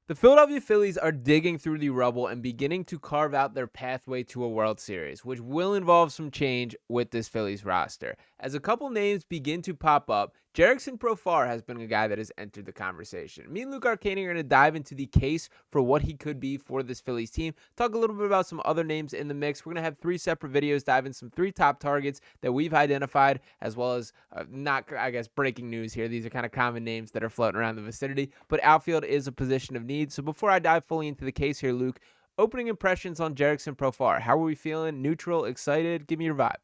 The Philadelphia Phillies are digging through the rubble and beginning to carve out their pathway to a World Series, which will involve some change with this Phillies roster. As a couple names begin to pop up, Jurickson Profar has been a guy that has entered the conversation. Me and Luke Arcaini are going to dive into the case for what he could be for this Phillies team, talk a little bit about some other names in the mix. We're going to have three separate videos, dive in some three top targets that we've identified, as well as not, I guess, breaking news here. These are kind of common names that are floating around the vicinity, but outfield is a position of need. So before I dive fully into the case here, Luke, opening impressions on Jurickson Profar. How are we feeling? Neutral, excited? Give me your vibe.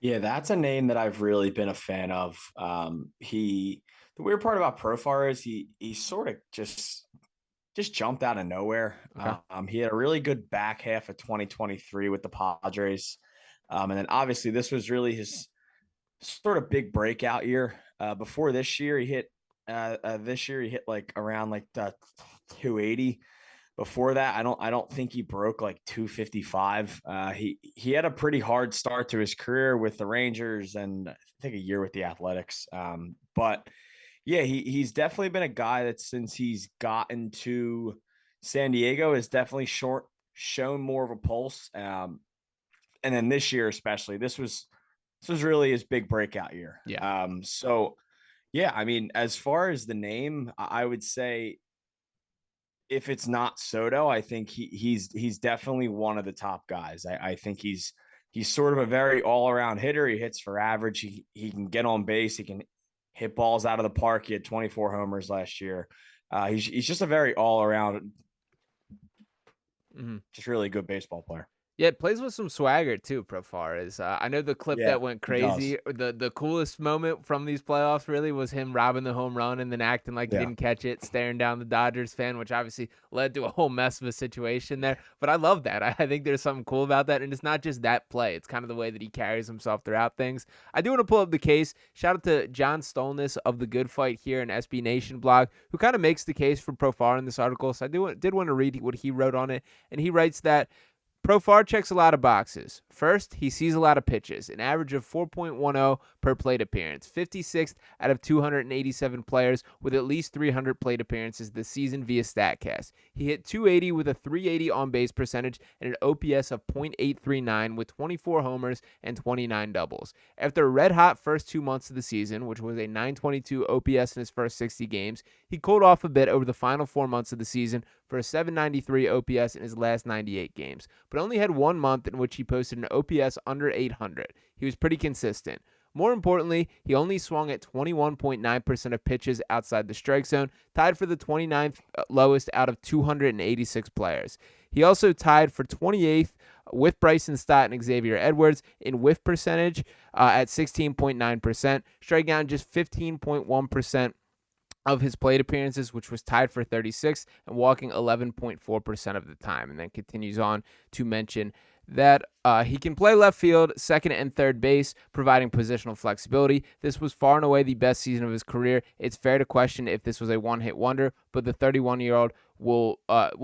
Yeah, that's a name that I've really been a fan of. The weird part about Profar is he sort of just jumped out of nowhere. Okay. He had a really good back half of 2023 with the Padres, and then obviously this was really his sort of big breakout year. Before this year he hit like around like the 280. Before that, I don't think he broke like 255. He had a pretty hard start to his career with the Rangers and I think a year with the Athletics. But yeah, he's definitely been a guy that since he's gotten to San Diego has definitely shown more of a pulse. And then this year especially, this was really his big breakout year. Yeah. So yeah, I mean, as far as the name, I would say if it's not Soto, I think he's definitely one of the top guys. I think he's sort of a very all around hitter. He hits for average. He can get on base. He can hit balls out of the park. He had 24 homers last year. He's just a very all around, Mhm. just really good baseball player. Yeah, it plays with some swagger too, Profar is. I know the clip Yeah, that went he does. crazy. The coolest moment from these playoffs really was him robbing the home run and then acting like he Yeah. didn't catch it, staring down the Dodgers fan, which obviously led to a whole mess of a situation there. But I love that. I think there's something cool about that, and it's not just that play; it's kind of the way that he carries himself throughout things. I do want to pull up the case. Shout out to John Stolness of the Good Fight here in SB Nation blog, who kind of makes the case for Profar in this article. So did want to read what he wrote on it, and he writes that Profar checks a lot of boxes. First, he sees a lot of pitches, an average of 4.10 per plate appearance, 56th out of 287 players with at least 300 plate appearances this season via StatCast. He hit 280 with a 380 on base percentage and an OPS of .839 with 24 homers and 29 doubles. After a red hot first 2 months of the season, which was a 922 OPS in his first 60 games, he cooled off a bit over the final 4 months of the season for a 793 OPS in his last 98 games, but only had 1 month in which he posted an OPS under 800. He was pretty consistent. More importantly, he only swung at 21.9% of pitches outside the strike zone, tied for the 29th lowest out of 286 players. He also tied for 28th with Bryson Stott and Xavier Edwards in whiff percentage at 16.9%, striking out just 15.1% of his plate appearances, which was tied for 36th, and walking 11.4% of the time. And then continues on to mention that he can play left field, second and third base, providing positional flexibility. This was far and away the best season of his career. It's fair to question if this was a one-hit wonder, but the 31-year-old will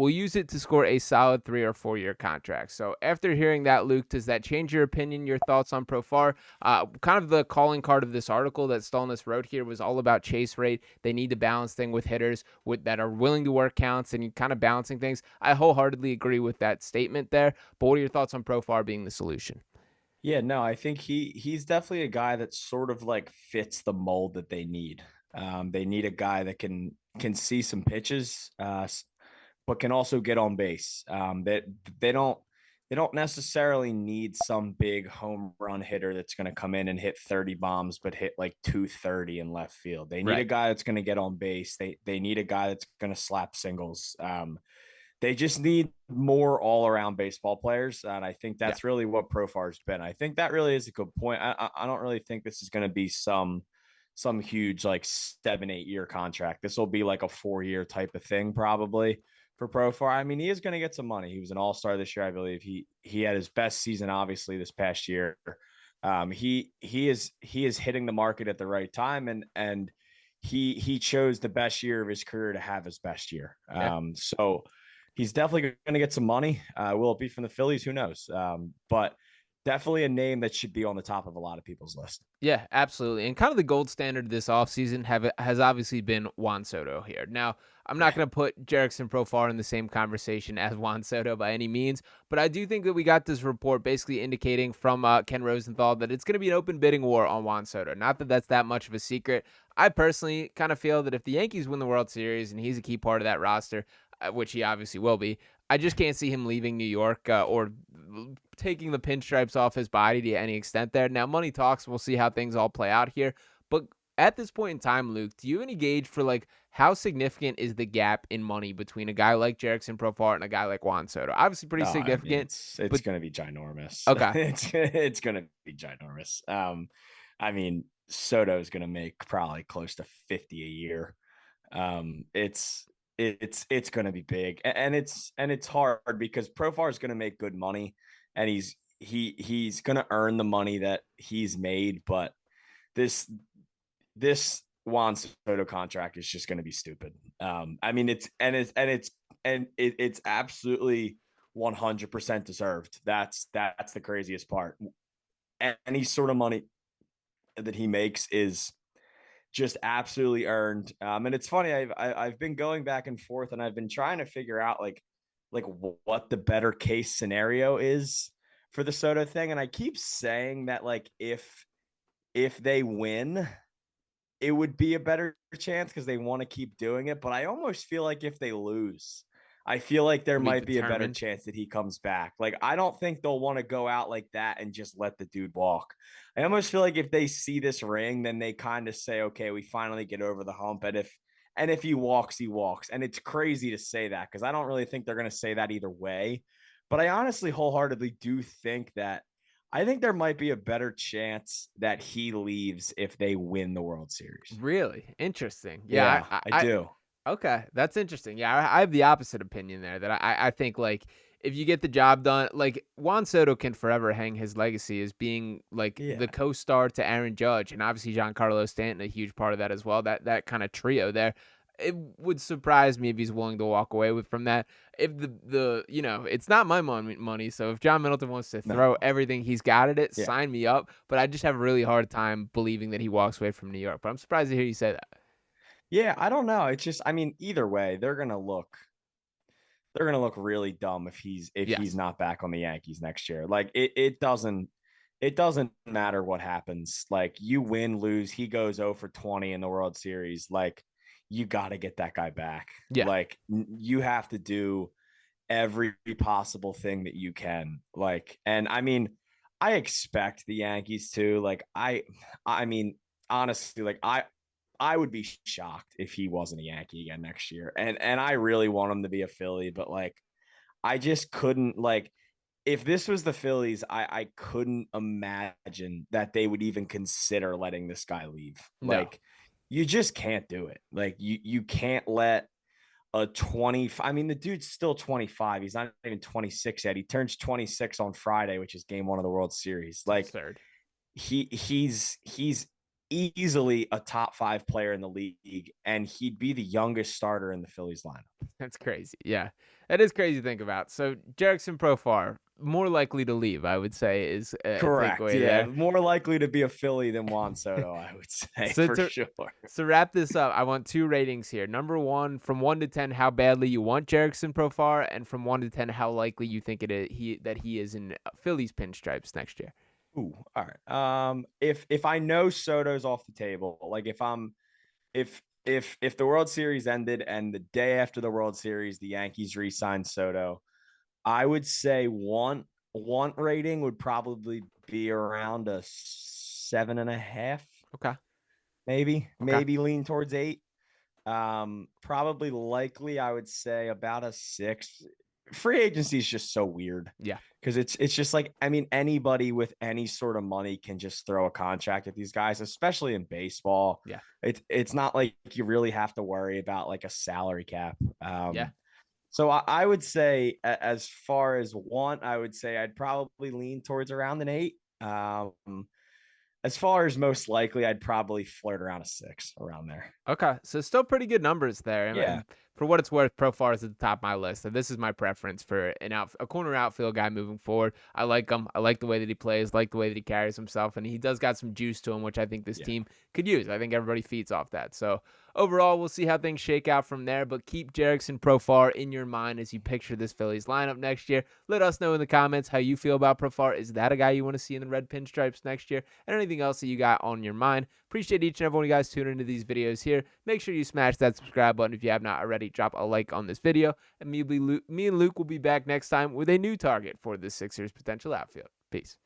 use it to score a solid 3 or 4 year contract. So after hearing that, Luke, does that change your opinion, your thoughts on Profar? Kind of the calling card of this article that Stolness wrote here was all about chase rate. They need to balance thing with hitters that are willing to work counts and kind of balancing things. I wholeheartedly agree with that statement there. But what are your thoughts on Profar being the solution? Yeah, no, I think he's definitely a guy that sort of like fits the mold that they need. They need a guy that can see some pitches, but can also get on base. That they don't necessarily need some big home run hitter that's going to come in and hit 30 bombs, but hit like 230 in left field. They need a Right. guy that's going to get on base. They need a guy that's going to slap singles. They just need more all around baseball players. And I think Yeah. that's really what Profar's been. I think that really is a good point. I don't really think this is going to be some huge like 7-8 year contract. This will be like a 4 year type of thing probably for Profar. I mean, he is going to get some money. He was an all-star this year, I believe. He had his best season obviously this past year. He is hitting the market at the right time, and he chose the best year of his career to have his best year. Yeah. So he's definitely going to get some money. Will it be from the Phillies? Who knows? But definitely a name that should be on the top of a lot of people's list. Yeah, absolutely. And kind of the gold standard this offseason has obviously been Juan Soto here. Now, I'm not Yeah. going to put Jurickson Profar in the same conversation as Juan Soto by any means, but I do think that we got this report basically indicating from Ken Rosenthal that it's going to be an open bidding war on Juan Soto. Not that that's that much of a secret. I personally kind of feel that if the Yankees win the World Series and he's a key part of that roster, which he obviously will be, I just can't see him leaving New York or taking the pinstripes off his body to any extent there. Now, money talks. We'll see how things all play out here. But at this point in time, Luke, do you have any gauge for like how significant is the gap in money between a guy like Jurickson Profar and a guy like Juan Soto? Obviously, pretty Oh, I mean, significant. it's But going to be ginormous. okay, It's going to be ginormous. I mean, Soto is going to make probably close to 50 a year. It's it's going to be big, and it's hard because Profar is going to make good money, and he's going to earn the money that he's made. But this this Juan Soto contract is just going to be stupid. I mean, it's absolutely 100% deserved. That's the craziest part. Any sort of money that he makes is just absolutely earned. And it's funny, I've been going back and forth, and I've been trying to figure out like what the better case scenario is for the Soto thing. And I keep saying that like if they win, it would be a better chance because they want to keep doing it. But I almost feel like if they lose, I feel like there to be might be a better determined. chance that he comes back. Like, I don't think they'll want to go out like that and just let the dude walk. I almost feel like if they see this ring, then they kind of say, okay, we finally get over the hump. And if he walks, he walks. And it's crazy to say that because I don't really think they're going to say that either way. But I honestly wholeheartedly do think that I think there might be a better chance that he leaves if they win the World Series. Really interesting. Yeah, Yeah, I do. okay, that's interesting. Yeah, I have the opposite opinion there. That I think like if you get the job done, like Juan Soto can forever hang his legacy as being like the Yeah. co-star to Aaron Judge, and obviously Giancarlo Stanton, a huge part of that as well. That kind of trio there. It would surprise me if he's willing to walk away with from that. If the it's not my money. So if John Middleton wants to throw No. everything he's got at it, Yeah. sign me up. But I just have a really hard time believing that he walks away from New York. But I'm surprised to hear you say that. Yeah, I don't know. It's just I mean, either way, they're gonna look really dumb if he's Yes. not back on the Yankees next year. Like it doesn't matter what happens. Like you win, lose, he goes 0 for 20 in the World Series. Like you got to get that guy back. Yeah. Like you have to do every possible thing that you can. Like, and I mean, I expect the Yankees to like I mean, honestly, like I would be shocked if he wasn't a Yankee again next year. And I really want him to be a Philly, but like I just couldn't like if this was the Phillies, I couldn't imagine that they would even consider letting this guy leave. No. Like you just can't do it. Like you can't let a 20 I mean the dude's still 25. He's not even 26 yet. He turns 26 on Friday, which is game 1 of the World Series. It's Like absurd. he's easily a top 5 player in the league, and he'd be the youngest starter in the Phillies lineup. That's crazy. Yeah. That is crazy to think about. So Jurickson Profar, more likely to leave, I would say, is a Correct. takeaway Yeah, there. more likely to be a Philly than Juan Soto, I would say So for sure. to wrap this up, I want two ratings here. Number one, from 1 to 10, how badly you want Jurickson Profar, and from 1 to 10, how likely you think that he is in Phillies pinstripes next year. Ooh, all right. If I know Soto's off the table, like if the World Series ended and the day after the World Series the Yankees re-signed Soto, I would say want rating would probably be around a 7.5, Okay. maybe Okay. maybe lean towards 8. Probably likely I would say about a 6. Free agency is just so weird Yeah. because it's just like I mean anybody with any sort of money can just throw a contract at these guys, especially in baseball. Yeah. It's not like you really have to worry about like a salary cap. Yeah. So I would say as far as want, I would say I'd probably lean towards around an 8. As far as most likely, I'd probably flirt around a 6 around there. Okay, so still pretty good numbers there, Yeah. for what it's worth, Profar is at the top of my list. And this is my preference for a corner outfield guy moving forward. I like him. I like the way that he plays, like the way that he carries himself, and he does got some juice to him, which I think this Yeah. team could use. I think everybody feeds off that. So overall, we'll see how things shake out from there, but keep Jurickson Profar in your mind as you picture this Phillies lineup next year. Let us know in the comments how you feel about Profar. Is that a guy you want to see in the red pinstripes next year? And anything else that you got on your mind. Appreciate each and every one of you guys tuning into these videos here. Make sure you smash that subscribe button if you have not already. Drop a like on this video. And me and Luke will be back next time with a new target for the Sixers' potential outfield. Peace.